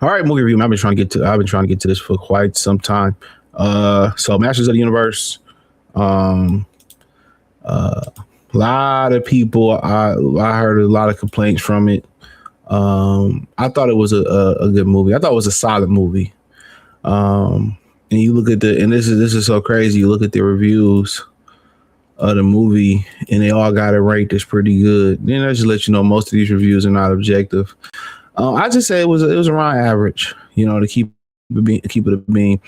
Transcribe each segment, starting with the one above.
All right, movie review. I've been trying to get to this for quite some time. So Masters of the Universe. Um, a lot of people. I heard a lot of complaints from it. I thought it was a good movie. I thought it was a solid movie. And you look at this is so crazy. You look at the reviews of the movie, and they all got it ranked as pretty good. Then I just let you know most of these reviews are not objective. I just say it was around average. To keep it a bean.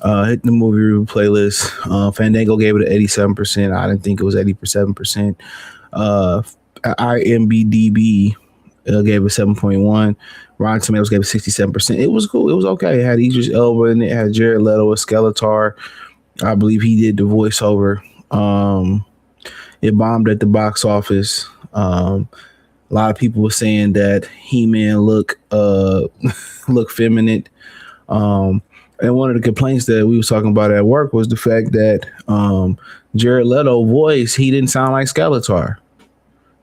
Hit the movie review playlist. Fandango gave it an 87%. I didn't think it was 87%. Uh, IMBDB gave it 7.1. Rotten Tomatoes gave it 67%. It was cool. It was okay. It had Idris Elba in it. It had Jared Leto as Skeletor. I believe he did the voiceover. It bombed at the box office. A lot of people were saying that He-Man look feminine. And one of the complaints that we was talking about at work was the fact that Jared Leto voice, he didn't sound like Skeletor.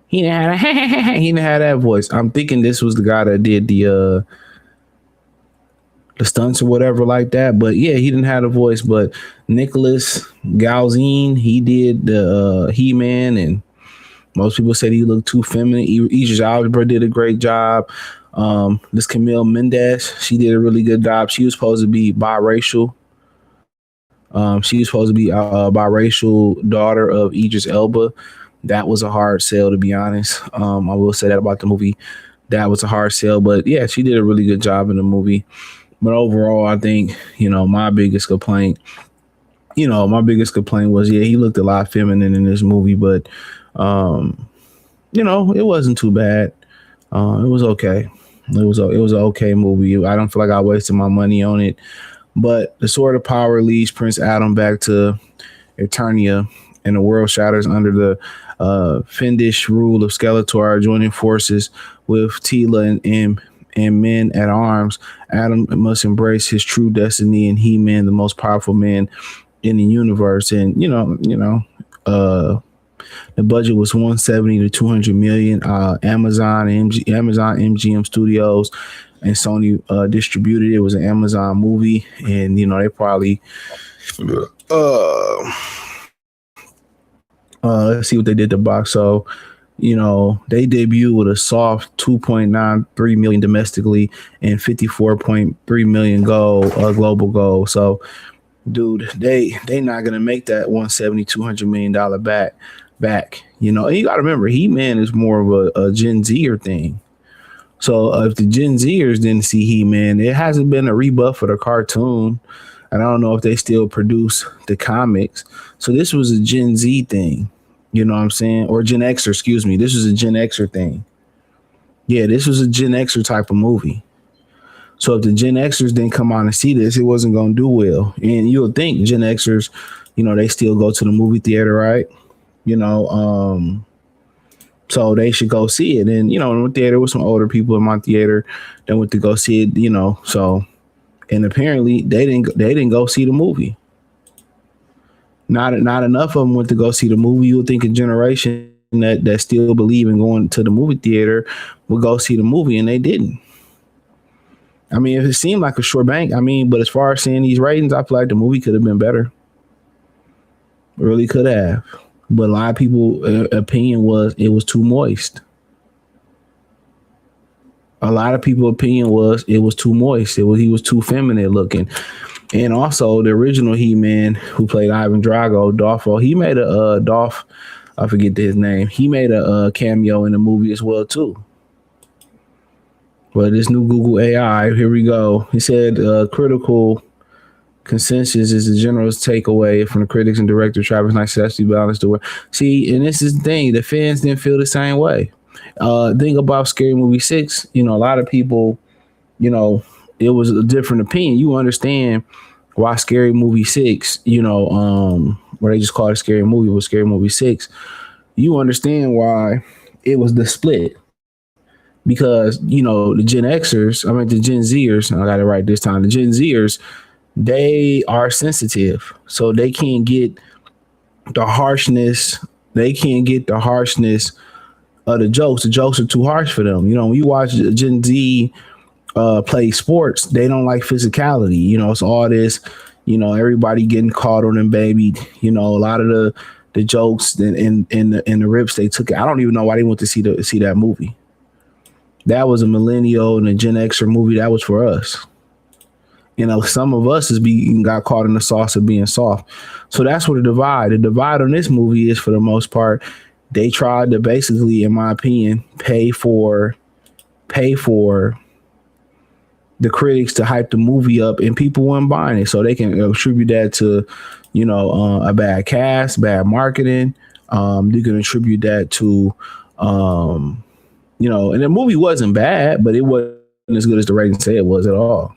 He didn't have he didn't have that voice. I'm thinking this was the guy that did the stunts or whatever like that. But yeah, he didn't have the voice. But Nicholas Galzine, he did the He-Man, and most people said he looked too feminine. Idris Elba did a great job. This Camille Mendez, she did a really good job. She was supposed to be biracial. She was supposed to be a biracial daughter of Idris Elba. That was a hard sell, to be honest. I will say that about the movie. That was a hard sell, but yeah, she did a really good job in the movie. But overall, I think, my biggest complaint was, yeah, he looked a lot feminine in this movie, but, it wasn't too bad. It was okay. It was an okay movie. I don't feel like I wasted my money on it. But the Sword of Power leads Prince Adam back to Eternia, and the world shatters under the fiendish rule of Skeletor, joining forces with Tila and men at arms. Adam must embrace his true destiny, and He-Man, the most powerful man in the universe. And the budget was 170 to 200 million. Amazon MGM Studios and Sony distributed it. It was an Amazon movie, and they probably let's see what they did to box. So they debuted with a soft 2.93 million domestically and 54.3 million global goal. So dude, they not gonna make that 170 $200 million back. And you gotta remember, He-Man is more of a Gen Zer thing. So if the Gen Zers didn't see He-Man, it hasn't been a rebuff for the cartoon, and I don't know if they still produce the comics. So this was a Gen Z thing, you know what I'm saying? Or Gen Xer, excuse me. This was a Gen Xer thing. Yeah, this was a Gen Xer type of movie. So if the Gen Xers didn't come on and see this, it wasn't going to do well. And you'll think Gen Xers, they still go to the movie theater, right? So they should go see it. And, in the theater with some older people in my theater that went to go see it, so, and apparently they didn't go see the movie. Not enough of them went to go see the movie. You would think a generation that still believe in going to the movie theater would go see the movie, and they didn't. I mean, if it seemed like a short bank, but as far as seeing these ratings, I feel like the movie could have been better. It really could have. But a lot of people' opinion was it was too moist. A lot of people's opinion was it was too moist. He was too feminine looking. And also the original He-Man who played Ivan Drago, Dolfo, he made a Dolph, I forget his name. He made a cameo in the movie as well too. Well, this new Google AI, here we go. He said critical consensus is the general takeaway from the critics and director Travis Knight successfully balanced the way. See, and this is the thing, the fans didn't feel the same way. Think about Scary Movie 6. A lot of people, it was a different opinion. You understand why Scary Movie 6, where they just called it Scary Movie, was Scary Movie 6. You understand why it was the split. Because, the Gen Xers, the Gen Zers, I got it right this time, the Gen Zers, they are sensitive. So they can't get the harshness. They can't get the harshness of the jokes. The jokes are too harsh for them. When you watch Gen Z play sports, they don't like physicality. You know, it's all this, you know, everybody getting caught on them, baby. You know, a lot of the jokes and the rips they took. I don't even know why they went to see that movie. That was a millennial and a Gen Xer movie. That was for us. You know, some of us got caught in the sauce of being soft. So that's what the divide on this movie is, for the most part. They tried to basically, in my opinion, pay for the critics to hype the movie up, and people weren't buying it. So they can attribute that to, you know, a bad cast, bad marketing. You can attribute that to, you know, and the movie wasn't bad, but it wasn't as good as the ratings say it was at all.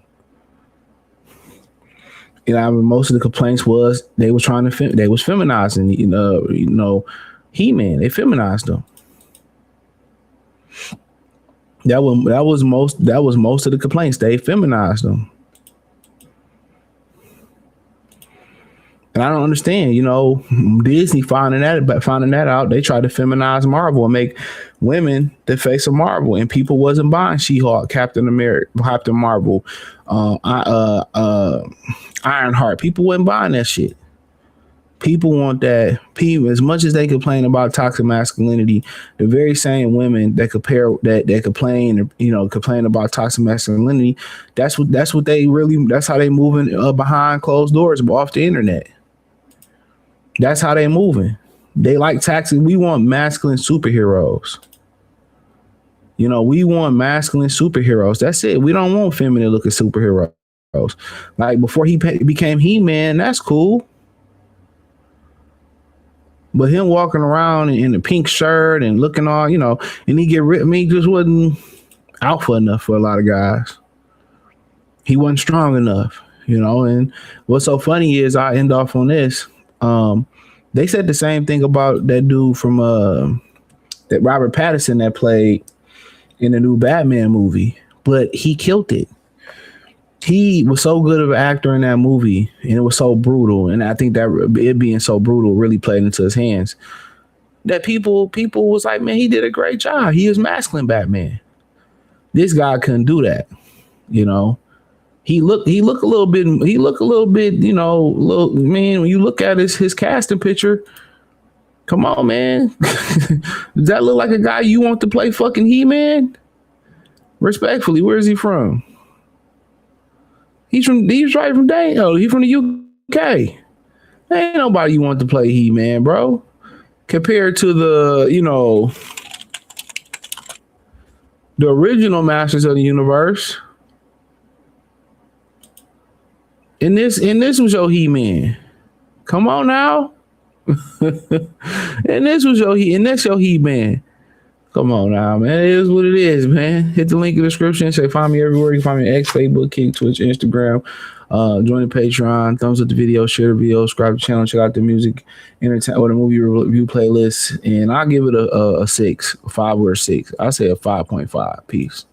You know, I mean, most of the complaints was they was feminizing, you know, He-Man. They feminized them. That was most of the complaints. They feminized them. And I don't understand, you know, Disney finding that out. They tried to feminize Marvel and make women the face of Marvel, and people wasn't buying She-Hulk, Captain America, Captain Marvel, Ironheart. People wasn't buying that shit. People want that. As much as they complain about toxic masculinity, the very same women that complain about toxic masculinity, that's how they moving behind closed doors off the internet. That's how they moving. They like toxic. We want masculine superheroes. You know, we want masculine superheroes. That's it. We don't want feminine looking superheroes. Like before he became He-Man, that's cool. But him walking around in a pink shirt and looking all, you know, and he get ripped, I mean, just wasn't alpha enough for a lot of guys. He wasn't strong enough, you know. And what's so funny is, I end off on this. They said the same thing about that dude from that Robert Pattinson that played in the new Batman movie, but he killed it. He was so good of an actor in that movie, and it was so brutal. And I think that it being so brutal really played into his hands. That people was like, man, he did a great job. He is masculine Batman. This guy couldn't do that, you know. He look a little bit, you know, man, when you look at his casting picture, come on, man. Does that look like a guy you want to play fucking He-Man? Respectfully, where is he from? He's right from Daniel. He's from the UK. Ain't nobody you want to play He-Man, bro. Compared to the, you know, the original Masters of the Universe. And this was your He-Man. Come on now. and that's your He-Man. Come on now, man. It is what it is, man. Hit the link in the description. Say find me everywhere. You can find me on X, Facebook, Kick, Twitch, Instagram. Join the Patreon. Thumbs up the video. Share the video. Subscribe to the channel. Check out the music, entertainment, or the movie review playlist. And I'll give it a 6, a 5 or a 6. I say a 5.5. Peace.